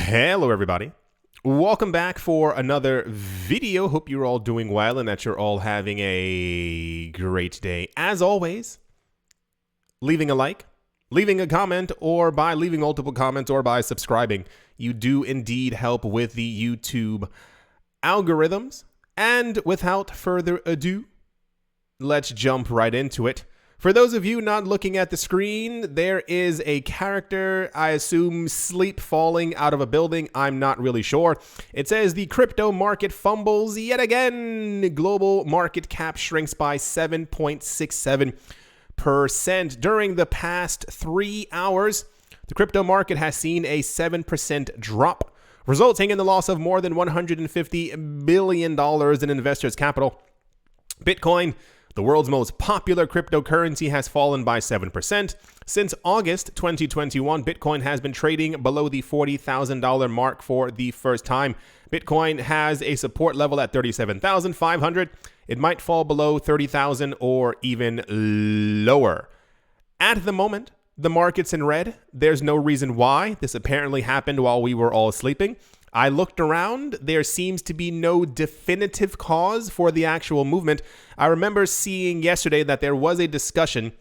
Hello everybody, welcome back for another video. Hope you're all doing well and that you're all having a great day. As always, leaving a like, leaving a comment, or by leaving multiple comments, or by subscribing, you do indeed help with the YouTube algorithms. And without further ado, let's jump right into it. For those of you not looking at the screen, there is a character, I assume sleep falling out of a building. I'm not really sure. It says the crypto market fumbles yet again. Global market cap shrinks by 7.67%. During the past 3 hours, the crypto market has seen a 7% drop, resulting in the loss of more than $150 billion in investors' capital. Bitcoin, the world's most popular cryptocurrency, has fallen by 7%. Since August 2021, Bitcoin has been trading below the $40,000 mark for the first time. Bitcoin has a support level at 37,500. It might fall below 30,000 or even lower. At the moment, the market's in red. There's no reason why. This apparently happened while we were all sleeping. I looked around. There seems to be no definitive cause for the actual movement. I remember seeing yesterday that there was a discussion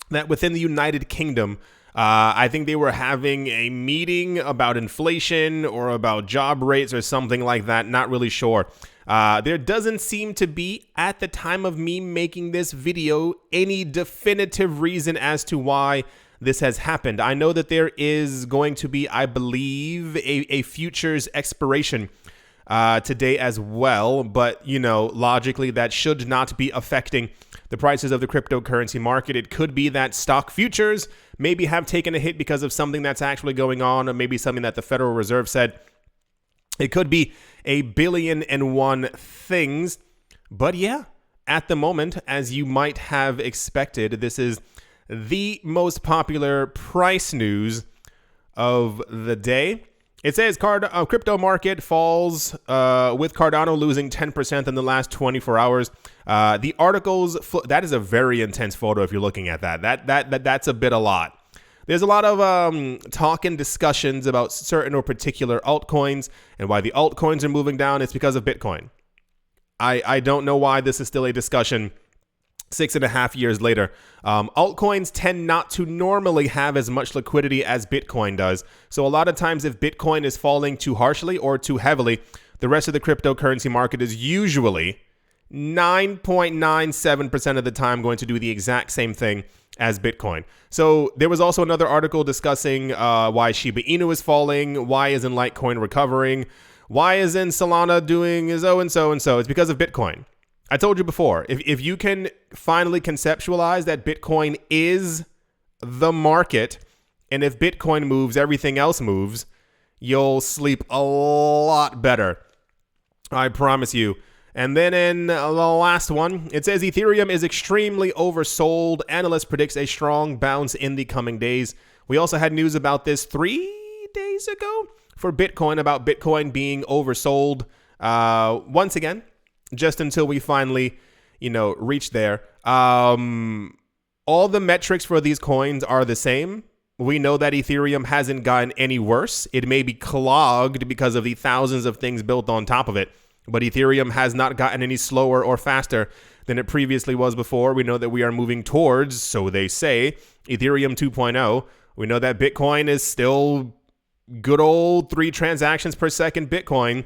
that within the United Kingdom, I think they were having a meeting about inflation or about job rates or something like that. Not really sure. There doesn't seem to be, at the time of me making this video, any definitive reason as to why this has happened. I know that there is going to be, I believe, a futures expiration today as well. But, you know, logically, that should not be affecting the prices of the cryptocurrency market. It could be that stock futures maybe have taken a hit because of something that's actually going on, or maybe something that the Federal Reserve said. It could be a billion and one things. But yeah, at the moment, as you might have expected, this is the most popular price news of the day. It says crypto market falls with Cardano losing 10% in the last 24 hours. The articles, that is a very intense photo if you're looking at that. That's a bit a lot. There's a lot of talk and discussions about certain or particular altcoins, and why the altcoins are moving down. It's because of Bitcoin. I don't know why this is still a discussion 6.5 years later. Altcoins tend not to normally have as much liquidity as Bitcoin does. So a lot of times if Bitcoin is falling too harshly or too heavily, the rest of the cryptocurrency market is usually 9.97% of the time going to do the exact same thing as Bitcoin. So there was also another article discussing why Shiba Inu is falling, why isn't Litecoin recovering, why isn't Solana doing so and so and so. It's because of Bitcoin. I told you before, if you can finally conceptualize that Bitcoin is the market, and if Bitcoin moves, everything else moves, you'll sleep a lot better. I promise you. And then in the last one, it says Ethereum is extremely oversold. Analyst predicts a strong bounce in the coming days. We also had news about this 3 days ago for Bitcoin, about Bitcoin being oversold once again. Just until we finally, reach there. All the metrics for these coins are the same. We know that Ethereum hasn't gotten any worse. It may be clogged because of the thousands of things built on top of it, but Ethereum has not gotten any slower or faster than it previously was before. We know that we are moving towards, so they say, Ethereum 2.0. We know that Bitcoin is still good old 3 transactions per second Bitcoin.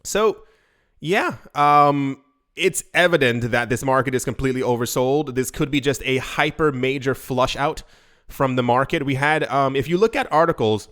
So yeah, it's evident that this market is completely oversold. This could be just a hyper major flush out from the market. We had, if you look at articles,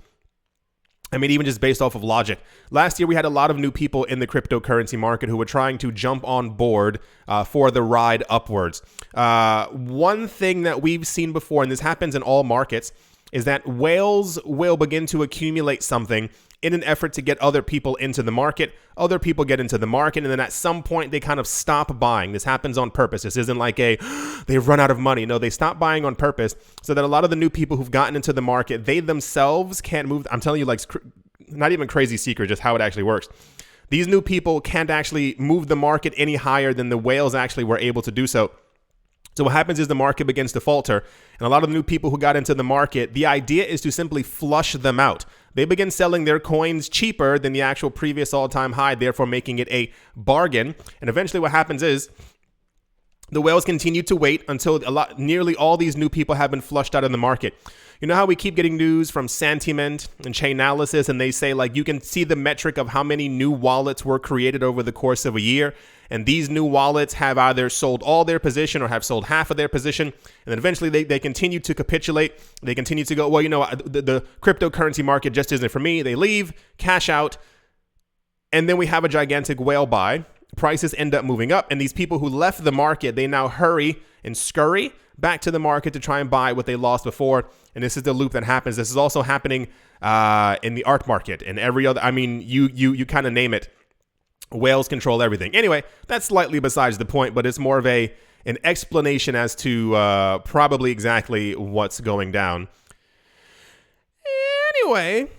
even just based off of logic, last year we had a lot of new people in the cryptocurrency market who were trying to jump on board for the ride upwards. One thing that we've seen before, and this happens in all markets, is that whales will begin to accumulate something in an effort to get other people into the market. Other people get into the market, and then at some point they kind of stop buying. This happens on purpose. This isn't like they've run out of money. No, they stop buying on purpose so that a lot of the new people who've gotten into the market, they themselves can't move. I'm telling you, like, not even crazy secret, just how it actually works. These new people can't actually move the market any higher than the whales actually were able to do so. So what happens is the market begins to falter, and a lot of the new people who got into the market, the idea is to simply flush them out. they begin selling their coins cheaper than the actual previous all-time high, therefore making it a bargain. And eventually what happens is the whales continue to wait until nearly all these new people have been flushed out of the market. You know how we keep getting news from Sentiment and Chainalysis, and they say like you can see the metric of how many new wallets were created over the course of a year, and these new wallets have either sold all their position or have sold half of their position, and then eventually they continue to capitulate. They continue to go, well, you know, the cryptocurrency market just isn't for me. They leave, cash out, and then we have a gigantic whale buy. Prices end up moving up, and these people who left the market, they now hurry and scurry back to the market to try and buy what they lost before. And this is the loop that happens. This is also happening in the art market and every other. I mean, you kind of name it. Whales control everything. Anyway, that's slightly besides the point, but it's more of an explanation as to probably exactly what's going down. Anyway,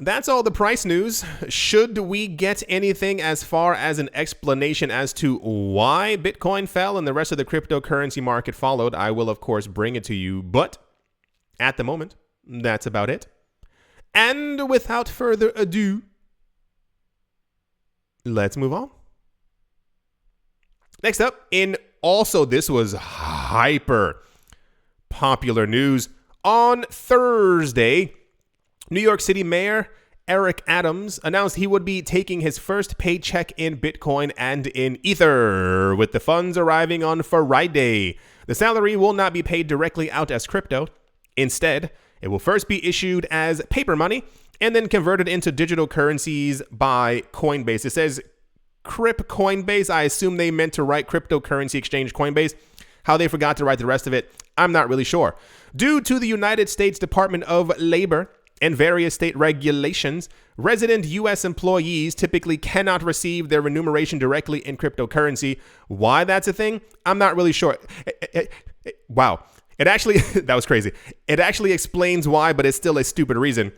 that's all the price news. Should we get anything as far as an explanation as to why Bitcoin fell and the rest of the cryptocurrency market followed, I will, of course, bring it to you. But at the moment, that's about it. And without further ado, let's move on. Next up, this was hyper popular news. On Thursday, New York City Mayor Eric Adams announced he would be taking his first paycheck in Bitcoin and in Ether, with the funds arriving on Friday. The salary will not be paid directly out as crypto. Instead, it will first be issued as paper money and then converted into digital currencies by Coinbase. It says Crip Coinbase. I assume they meant to write cryptocurrency exchange Coinbase. How they forgot to write the rest of it, I'm not really sure. Due to the United States Department of Labor and various state regulations, resident U.S. employees typically cannot receive their remuneration directly in cryptocurrency. Why that's a thing, I'm not really sure. Wow. It actually, that was crazy. It actually explains why, but it's still a stupid reason.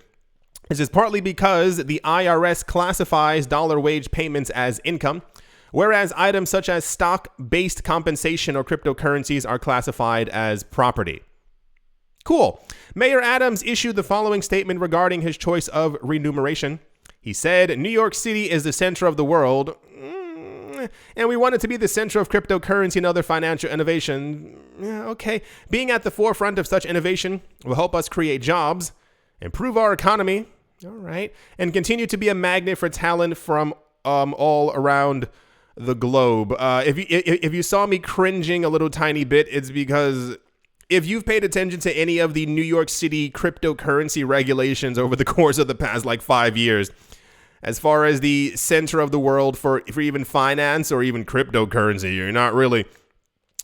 This is partly because the IRS classifies dollar wage payments as income, whereas items such as stock-based compensation or cryptocurrencies are classified as property. Cool. Mayor Adams issued the following statement regarding his choice of remuneration. He said, New York City is the center of the world, and we want it to be the center of cryptocurrency and other financial innovation. Yeah, okay. Being at the forefront of such innovation will help us create jobs, improve our economy, all right, and continue to be a magnet for talent from all around the globe. If you saw me cringing a little tiny bit, it's because if you've paid attention to any of the New York City cryptocurrency regulations over the course of the past 5 years, as far as the center of the world for even finance or even cryptocurrency, you're not really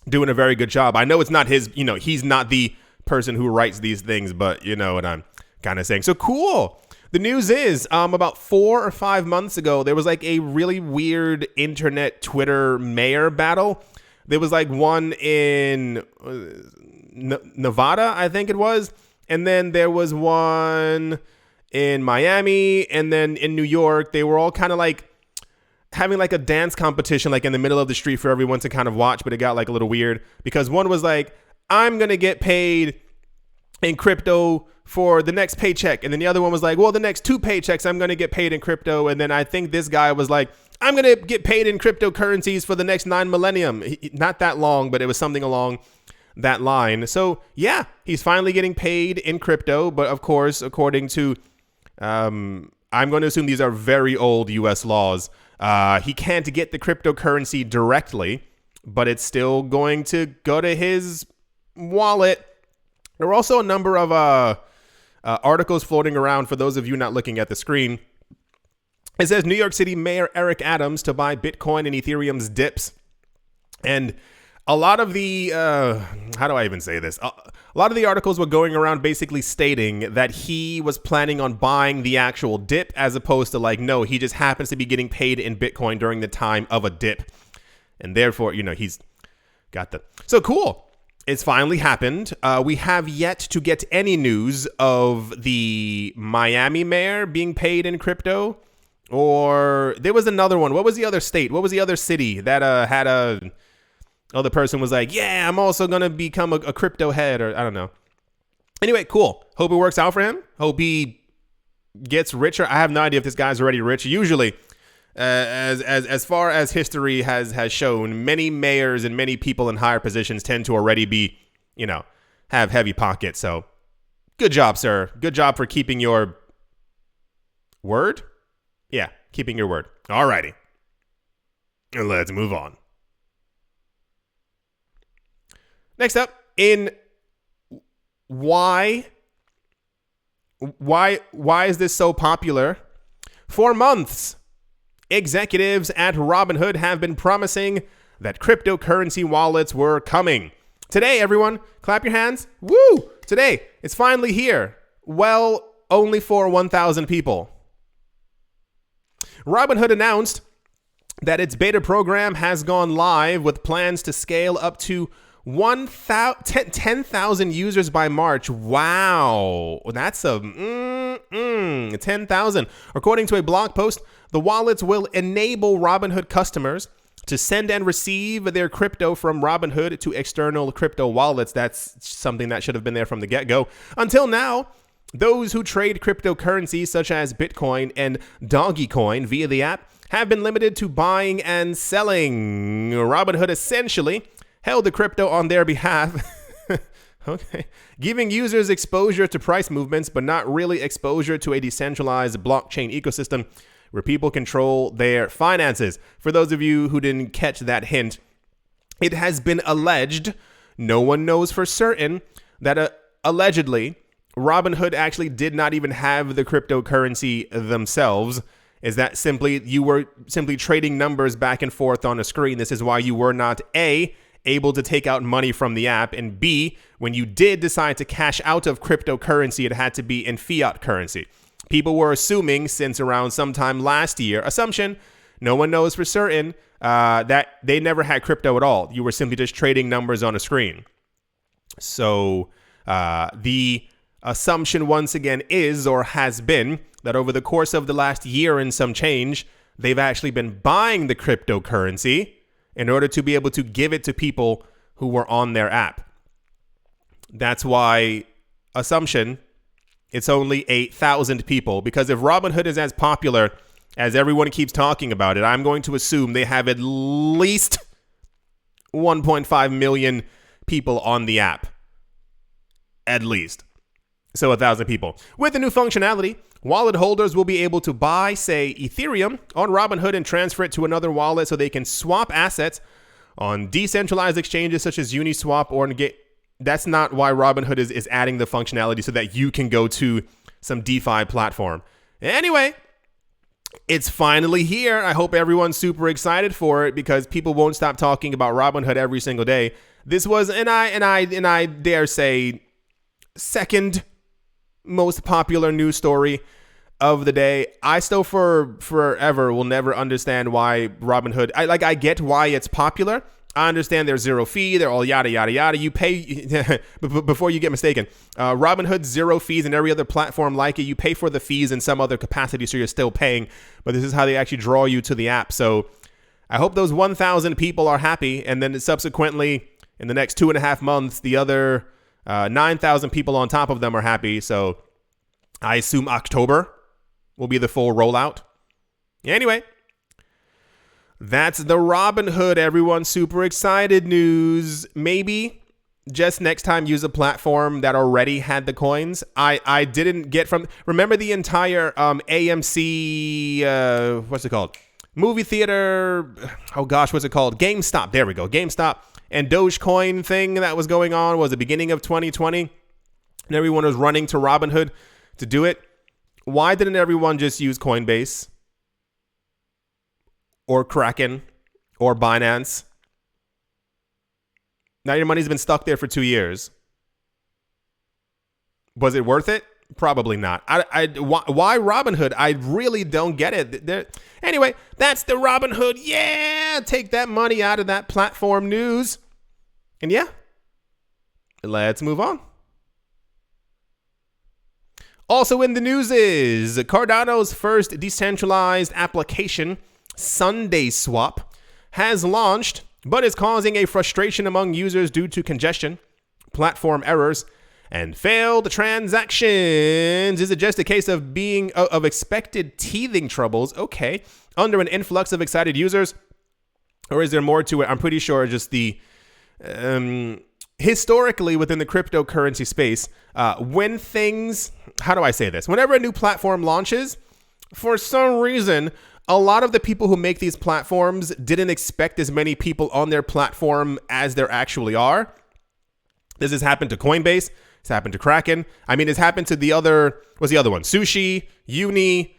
doing a very good job. I know it's not his, he's not the person who writes these things, but you know what I'm kind of saying. So cool. The news is about 4 or 5 months ago, there was a really weird internet Twitter mayor battle. There was one in Nevada, I think it was. And then there was one in Miami, and then in New York. They were all kind of having a dance competition in the middle of the street for everyone to kind of watch, but it got a little weird because one was I'm going to get paid in crypto for the next paycheck. And then the other one was well, the next 2 paychecks, I'm going to get paid in crypto. And then I think this guy was I'm going to get paid in cryptocurrencies for the next 9 millennium. Not that long, but it was something along that line. So yeah, he's finally getting paid in crypto. But of course, according to, I'm going to assume these are very old US laws. He can't get the cryptocurrency directly, but it's still going to go to his wallet. There were also a number of articles floating around for those of you not looking at the screen. It says New York City Mayor Eric Adams to buy Bitcoin and Ethereum's dips. And a lot of the, how do I even say this? A lot of the articles were going around basically stating that he was planning on buying the actual dip as opposed to no, he just happens to be getting paid in Bitcoin during the time of a dip. And therefore, he's got the... So cool. It's finally happened. We have yet to get any news of the Miami mayor being paid in crypto. Or there was another one. What was the other state? What was the other city that had a... Oh, the person was yeah, I'm also going to become a crypto head, or I don't know. Anyway, cool. Hope it works out for him. Hope he gets richer. I have no idea if this guy's already rich. Usually, as far as history has shown, many mayors and many people in higher positions tend to already be, have heavy pockets. So good job, sir. Good job for keeping your word. Yeah, keeping your word. Alrighty. Let's move on. Next up, in why is this so popular? For months, executives at Robinhood have been promising that cryptocurrency wallets were coming. Today, everyone, clap your hands. Woo! Today, it's finally here. Well, only for 1,000 people. Robinhood announced that its beta program has gone live with plans to scale up to 10,000 users by March. Wow. That's a 10,000. According to a blog post, the wallets will enable Robinhood customers to send and receive their crypto from Robinhood to external crypto wallets. That's something that should have been there from the get-go. Until now, those who trade cryptocurrencies such as Bitcoin and Dogecoin via the app have been limited to buying and selling. Robinhood essentially held the crypto on their behalf, okay, giving users exposure to price movements, but not really exposure to a decentralized blockchain ecosystem where people control their finances. For those of you who didn't catch that hint, it has been alleged, no one knows for certain, that allegedly Robinhood actually did not even have the cryptocurrency themselves. Is that simply you were simply trading numbers back and forth on a screen? This is why you were not able to take out money from the app, and B, when you did decide to cash out of cryptocurrency, it had to be in fiat currency. People were assuming since around sometime last year, assumption, no one knows for certain, that they never had crypto at all. You were simply just trading numbers on a screen. So the assumption once again is, or has been, that over the course of the last year and some change, they've actually been buying the cryptocurrency in order to be able to give it to people who were on their app. That's why, assumption, it's only 8,000 people, because if Robinhood is as popular as everyone keeps talking about it, I'm going to assume they have at least 1.5 million people on the app. At least. So 1,000 people. With the new functionality, wallet holders will be able to buy, say, Ethereum on Robinhood and transfer it to another wallet so they can swap assets on decentralized exchanges such as Uniswap or Get. That's not why Robinhood is adding the functionality so that you can go to some DeFi platform. Anyway, it's finally here. I hope everyone's super excited for it because people won't stop talking about Robinhood every single day. This was, and I dare say, second most popular news story of the day. I still forever will never understand why Robinhood, I get why it's popular. I understand there's zero fee. They're all yada, yada, yada. You pay, before you get mistaken, Robinhood's zero fees and every other platform like it. You pay for the fees in some other capacity, so you're still paying. But this is how they actually draw you to the app. So I hope those 1,000 people are happy. And then subsequently, in the next 2.5 months, the other 9,000 people on top of them are happy. So I assume October will be the full rollout. Anyway, that's the Robinhood, everyone. Super excited news. Maybe just next time use a platform that already had the coins. I didn't get from, remember the entire AMC, what's it called? Movie theater. Oh gosh, what's it called? GameStop. There we go. GameStop and Dogecoin thing that was going on was the beginning of 2020. And everyone was running to Robinhood to do it. Why didn't everyone just use Coinbase? Or Kraken, or Binance? Now your money's been stuck there for 2 years. Was it worth it? Probably not. Why Robinhood? I really don't get it. Anyway, that's the Robinhood. Yeah, take that money out of that platform news. And yeah, let's move on. Also in the news is Cardano's first decentralized application, SundaeSwap, has launched, but is causing a frustration among users due to congestion, platform errors, And failed transactions. Is it just a case of being of expected teething troubles? Okay. Under an influx of excited users? Or is there more to it? I'm pretty sure just the historically within the cryptocurrency space, when things, how do I say this? Whenever a new platform launches, for some reason, a lot of the people who make these platforms didn't expect as many people on their platform as there actually are. This has happened to Coinbase. It's happened to Kraken. I mean, it's happened to the other, what's the other one? Sushi, Uni,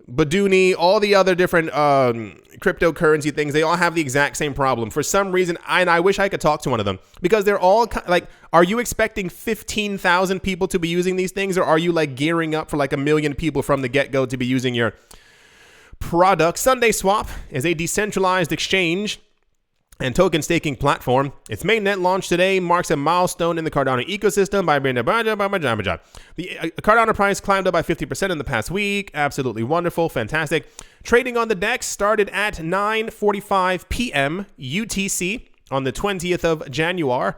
Baduni, all the other different cryptocurrency things. They all have the exact same problem. For some reason, I wish I could talk to one of them because they're all like, are you expecting 15,000 people to be using these things? Or are you like gearing up for like 1 million people from the get-go to be using your product? SundaeSwap is a decentralized exchange and token staking platform. Its mainnet launch today marks a milestone in the Cardano ecosystem by the Cardano price climbed up by 50% in the past week. Absolutely wonderful, fantastic. Trading on the DEX started at 9:45 p.m. UTC on the 20th of January.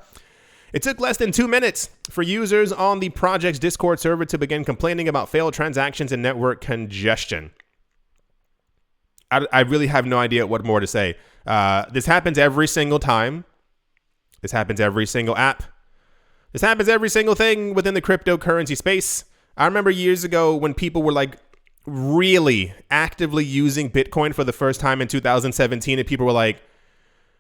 It took less than 2 minutes for users on the project's Discord server to begin complaining about failed transactions and network congestion. I really have no idea what more to say. This happens every single time. This happens every single app. This happens every single thing within the cryptocurrency space. I remember years ago when people were like really actively using Bitcoin for the first time in 2017, and people were like,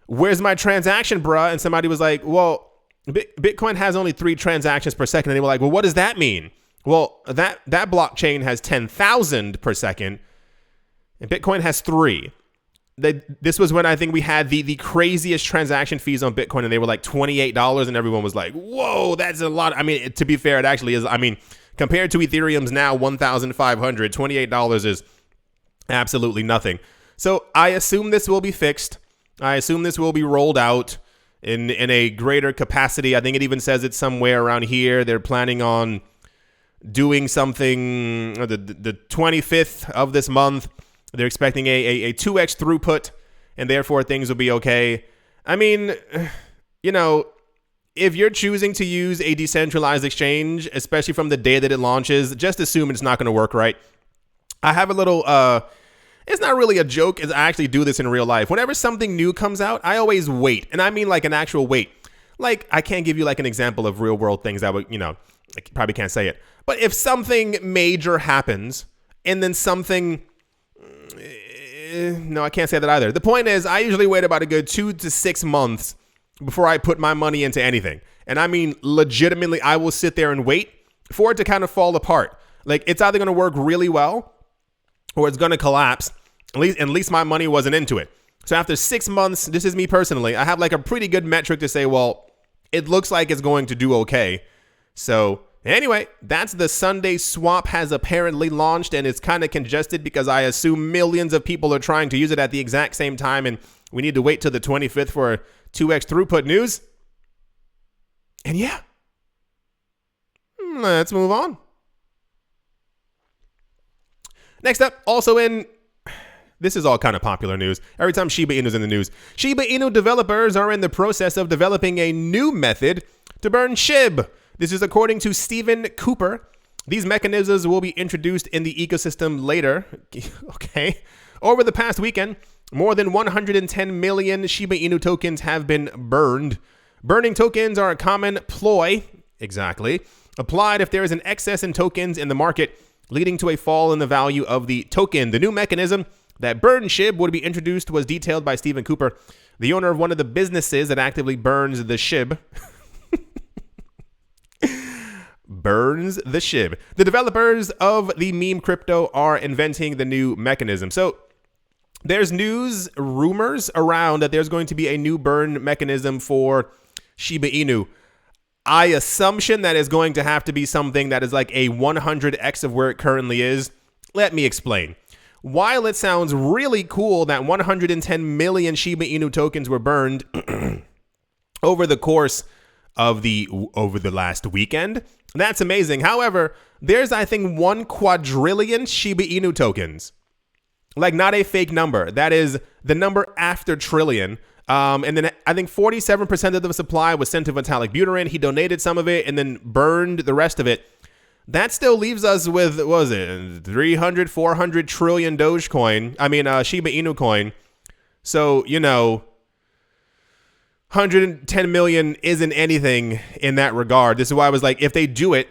where's my transaction, bruh? And somebody was like, well, Bitcoin has only 3 transactions per second. And they were like, well, what does that mean? Well, that blockchain has 10,000 per second. And Bitcoin has 3. This was when I think we had the craziest transaction fees on Bitcoin, and they were like $28, and everyone was like, whoa, that's a lot. I mean, to be fair, it actually is. I mean, compared to Ethereum's now $1,500, $28 is absolutely nothing. So I assume this will be fixed. I assume this will be rolled out in a greater capacity. I think it even says it's somewhere around here. They're planning on doing something the 25th of this month. They're expecting a 2x throughput, and therefore things will be okay. I mean, you know, if you're choosing to use a decentralized exchange, especially from the day that it launches, just assume it's not going to work right. I have a little, it's not really a joke, as I actually do this in real life. Whenever something new comes out, I always wait, and I mean like an actual wait. Like, I can't give you like an example of real world things that would, you know, I probably can't say it. But if something major happens, and then something... no, I can't say that either. The point is, I usually wait about a good 2 to 6 months before I put my money into anything. And I mean, legitimately, I will sit there and wait for it to kind of fall apart. Like, it's either going to work really well or it's going to collapse. At least my money wasn't into it. So after 6 months, this is me personally, I have like a pretty good metric to say, well, it looks like it's going to do okay. So anyway, that's the SundaeSwap has apparently launched, and it's kind of congested because I assume millions of people are trying to use it at the exact same time, and we need to wait till the 25th for 2x throughput news. And yeah, let's move on. Next up, also in... This is all kind of popular news. Every time Shiba Inu's in the news. Shiba Inu developers are in the process of developing a new method to burn SHIB. This is according to Stephen Cooper. These mechanisms will be introduced in the ecosystem later. Okay. Over the past weekend, more than 110 million Shiba Inu tokens have been burned. Burning tokens are a common ploy, exactly, applied if there is an excess in tokens in the market, leading to a fall in the value of the token. The new mechanism that burn SHIB would be introduced was detailed by Stephen Cooper, the owner of one of the businesses that actively burns the SHIB. Burns the SHIB. The developers of the meme crypto are inventing the new mechanism. So there's rumors around that there's going to be a new burn mechanism for Shiba Inu. I assumption that is going to have to be something that is like a 100x of where it currently is. Let me explain. While it sounds really cool that 110 million Shiba Inu tokens were burned over the course of over the last weekend, that's amazing. However, there's, I think, 1 quadrillion Shiba Inu tokens. Like, not a fake number. That is the number after trillion And then I think 47% of the supply was sent to Vitalik Buterin. He donated some of it and then burned the rest of it. That still leaves us with, what was it, 300, 400 trillion Dogecoin. I mean, Shiba Inu coin. So, 110 million isn't anything in that regard. This is why I was like, if they do it,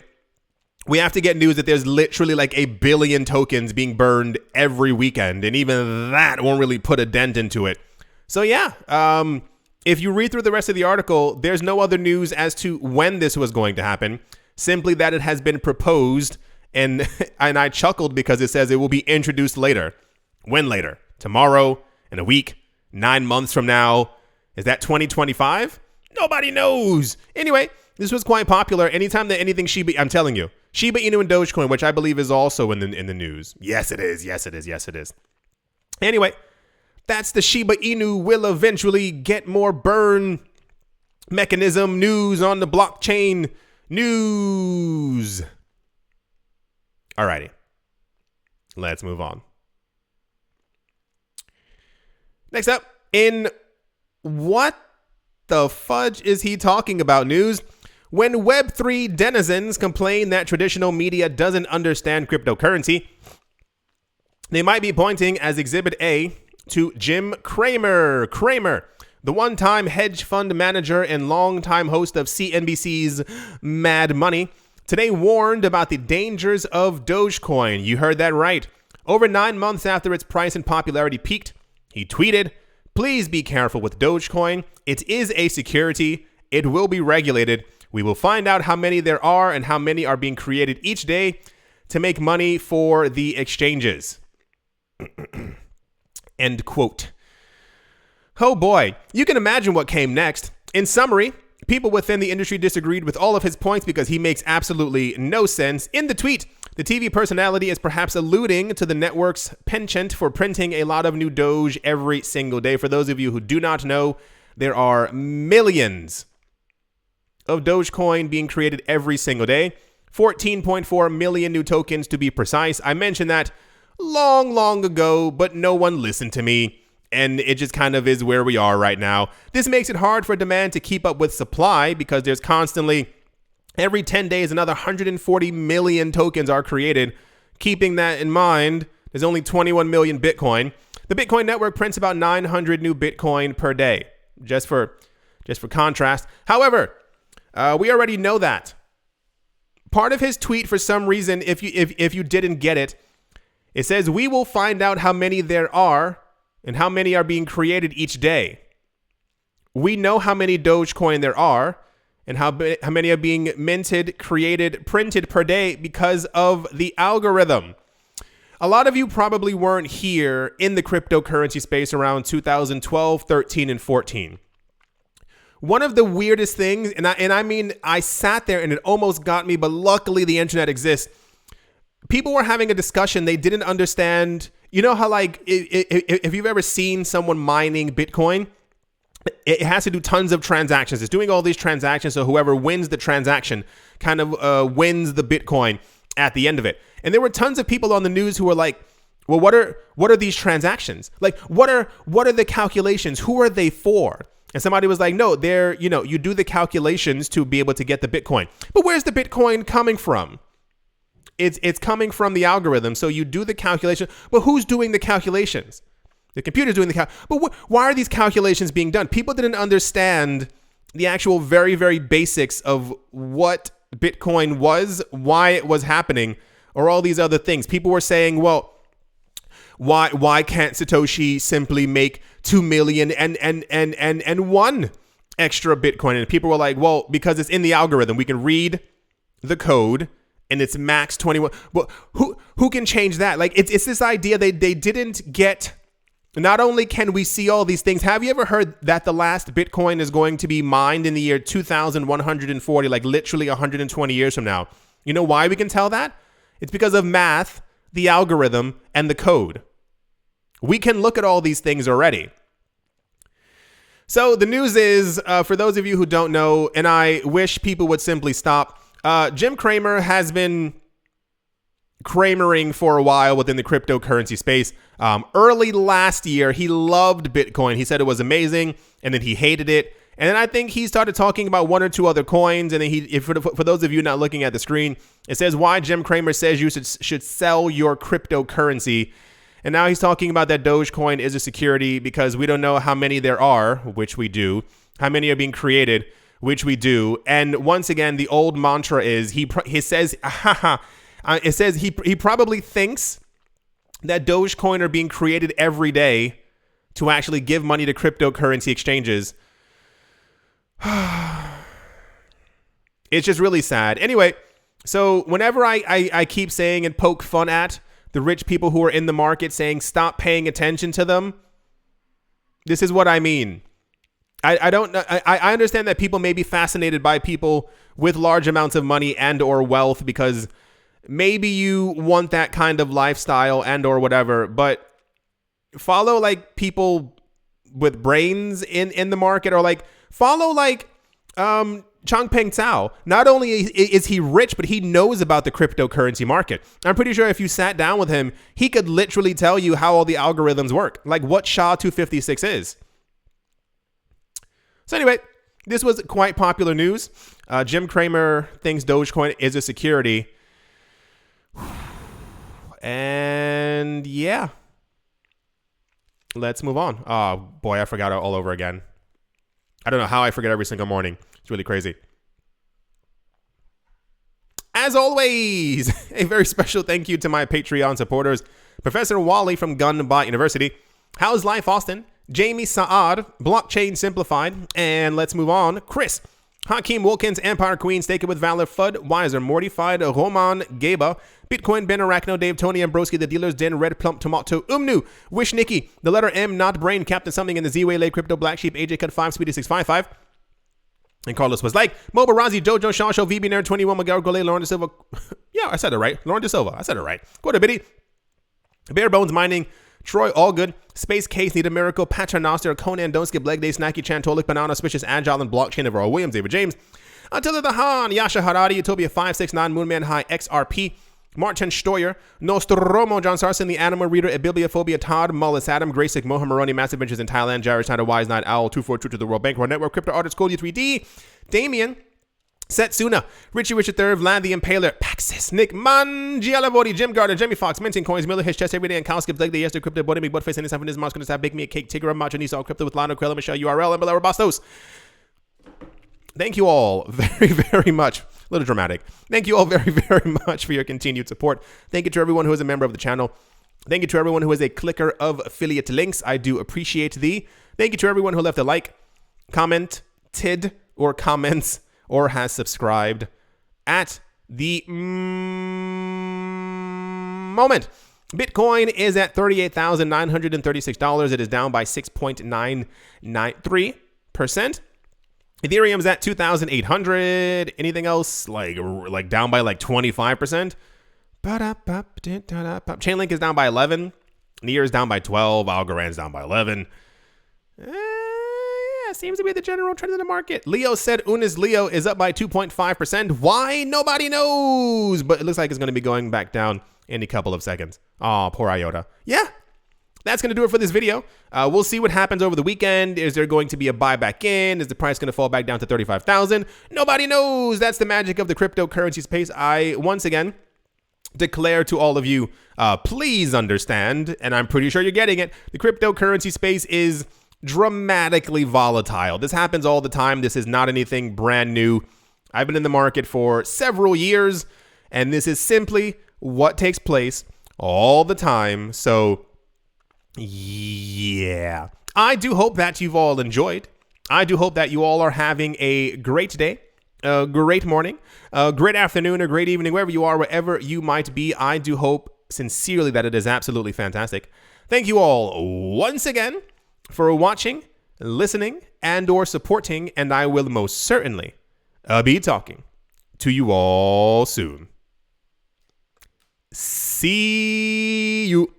we have to get news that there's literally like 1 billion tokens being burned every weekend. And even that won't really put a dent into it. So yeah, if you read through the rest of the article, there's no other news as to when this was going to happen. Simply that it has been proposed. And I chuckled because it says it will be introduced later. When later? Tomorrow? In a week? 9 months from now? Is that 2025? Nobody knows. Anyway, this was quite popular. Anytime that anything I'm telling you, Shiba Inu and Dogecoin, which I believe is also in the news. Yes, it is. Yes, it is. Yes, it is. Anyway, that's the Shiba Inu will eventually get more burn mechanism news on the blockchain news. Alrighty. Let's move on. Next up, in what the fudge is he talking about news? When Web3 denizens complain that traditional media doesn't understand cryptocurrency, they might be pointing as Exhibit A to Jim Cramer. Cramer, the one-time hedge fund manager and longtime host of CNBC's Mad Money, today warned about the dangers of Dogecoin. You heard that right. Over 9 months after its price and popularity peaked, he tweeted, "Please be careful with Dogecoin. It is a security. It will be regulated. We will find out how many there are and how many are being created each day to make money for the exchanges." End quote. Oh boy, you can imagine what came next. In summary, people within the industry disagreed with all of his points because he makes absolutely no sense. In the tweet, the TV personality is perhaps alluding to the network's penchant for printing a lot of new Doge every single day. For those of you who do not know, there are millions of Dogecoin being created every single day. 14.4 million new tokens to be precise. I mentioned that long ago, but no one listened to me. And it just kind of is where we are right now. This makes it hard for demand to keep up with supply because there's constantly, every 10 days, another 140 million tokens are created. Keeping that in mind, there's only 21 million Bitcoin. The Bitcoin network prints about 900 new Bitcoin per day, just for contrast. However, we already know that. Part of his tweet, for some reason, if you didn't get it, it says, "We will find out how many there are and how many are being created each day." We know how many Dogecoin there are and how many are being minted, created, printed per day because of the algorithm. A lot of you probably weren't here in the cryptocurrency space around 2012, 13, and 14. One of the weirdest things, and I mean, I sat there and it almost got me, but luckily the internet exists. People were having a discussion. They didn't understand. You know how, like, if you've ever seen someone mining Bitcoin, it has to do tons of transactions. It's doing all these transactions. So whoever wins the transaction kind of wins the Bitcoin at the end of it. And there were tons of people on the news who were like, well, what are these transactions? Like, what are the calculations? Who are they for? And somebody was like, no, you do the calculations to be able to get the Bitcoin. But where's the Bitcoin coming from? It's coming from the algorithm. So you do the calculation, but who's doing the calculations? The computer's doing the But why are these calculations being done? People didn't understand the actual very, very basics of what Bitcoin was, why it was happening, or all these other things. People were saying, well, why can't Satoshi simply make 2 million and one extra Bitcoin? And people were like, well, because it's in the algorithm. We can read the code and it's max 21. Well, who can change that? Like, it's this idea they didn't get. Not only can we see all these things, have you ever heard that the last Bitcoin is going to be mined in the year 2140, like literally 120 years from now? You know why we can tell that? It's because of math, the algorithm, and the code. We can look at all these things already. So the news is, for those of you who don't know, and I wish people would simply stop, Jim Cramer has been Kramering for a while within the cryptocurrency space. Early last year, he loved Bitcoin. He said it was amazing, and then he hated it. And then I think he started talking about one or two other coins. And then for those of you not looking at the screen, it says why Jim Cramer says you should sell your cryptocurrency. And now he's talking about that Dogecoin is a security because we don't know how many there are, which we do, how many are being created, which we do. And once again, the old mantra is he says, it says he probably thinks that Dogecoin are being created every day to actually give money to cryptocurrency exchanges. It's just really sad. Anyway, so whenever I keep saying and poke fun at the rich people who are in the market saying stop paying attention to them, this is what I mean. I don't know. I understand that people may be fascinated by people with large amounts of money and or wealth because maybe you want that kind of lifestyle and or whatever, but follow like people with brains in the market, or like follow like Changpeng Cao. Not only is he rich, but he knows about the cryptocurrency market. I'm pretty sure if you sat down with him, he could literally tell you how all the algorithms work, like what SHA-256 is. So anyway, this was quite popular news. Jim Cramer thinks Dogecoin is a security. And yeah, let's move on. Oh boy, I forgot it all over again. I don't know how I forget every single morning. It's really crazy. As always, a very special thank you to my Patreon supporters. Professor Wally from Gunbot University. How's life, Austin? Jamie Saad, Blockchain Simplified. And let's move on. Chris. Hakeem Wilkins, Empire Queen, Stake It With Valor, FUDWISER, Mortified, Roman, Gaba, Bitcoin, Ben Arachno, Dave, Tony, Ambroski, The Dealer's Den, Red Plump, Tomato, Umnu, Wish Nikki, The Letter M, Not Brain, Captain Something in the Z-Way, Lay Crypto, Black Sheep, AJ Cut 5, Speedy 655. And Carlos was like, Mobarazi, Jojo, Shawshow, VB Nerd, 21, Miguel Gole, Lauren De Silva. Yeah, I said it right. Lauren De Silva. I said it right. Quarter Biddy, Bare Bones Mining, Troy Allgood, Space Case, Need a Miracle, Paternoster, Conan, Don't Skip Leg Day, Snacky Chan, Tolik, Banana, Suspicious, Agile, and Blockchain of Earl Williams, David James, Attila the Han, Yasha Harari, Utopia 569, Moonman High, XRP, Martin Stoyer, Nostromo, John Sarson, The Animal Reader, Bibliophobia, Todd, Mullis, Adam, Graysick, Mohan Maroni, Massive Ventures in Thailand, Jared Schneider, Wise Night, Owl, 242 to the World Bank, World Network, Crypto Artist, Cody 3D, Damien, Setsuna, Richie Richard III, Vlad the Impaler, Paxis, Nick Man, Gialavodi, Jim Gardner, Jimmy Fox, Minting Coins, Miller, his chest every day, and Kyle skips leg day, yesterday, Crypto, Body, Big Buttface, and his happiness, Mars, gonna have Bake Me a Cake, Tigra, Macho, Nisa, all Crypto with Lano, Krella, Michelle, URL, and Bella Bastos. Thank you all very, very much. A little dramatic. Thank you all very, very much for your continued support. Thank you to everyone who is a member of the channel. Thank you to everyone who is a clicker of affiliate links. I do appreciate thee. Thank you to everyone who left a like, commented, or comments, or has subscribed at the moment. Bitcoin is at $38,936. It is down by 6.993%. Ethereum's at 2,800. Anything else like down by like 25%? Chainlink is down by 11. Near is down by 12. Algorand's down by 11. Yeah, seems to be the general trend in the market. Leo said Unis Leo is up by 2.5%. Why? Nobody knows. But it looks like it's going to be going back down in a couple of seconds. Oh, poor IOTA. Yeah. That's going to do it for this video. We'll see what happens over the weekend. Is there going to be a buyback in? Is the price going to fall back down to 35,000? Nobody knows. That's the magic of the cryptocurrency space. I, once again, declare to all of you, please understand, and I'm pretty sure you're getting it, the cryptocurrency space is dramatically volatile. This happens all the time. This is not anything brand new. I've been in the market for several years, and this is simply what takes place all the time. So yeah, I do hope that you've all enjoyed. I do hope that you all are having a great day, a great morning, a great afternoon, or great evening, wherever you are, wherever you might be. I do hope sincerely that it is absolutely fantastic. Thank you all once again for watching, listening, and or supporting, and I will most certainly be talking to you all soon. See you.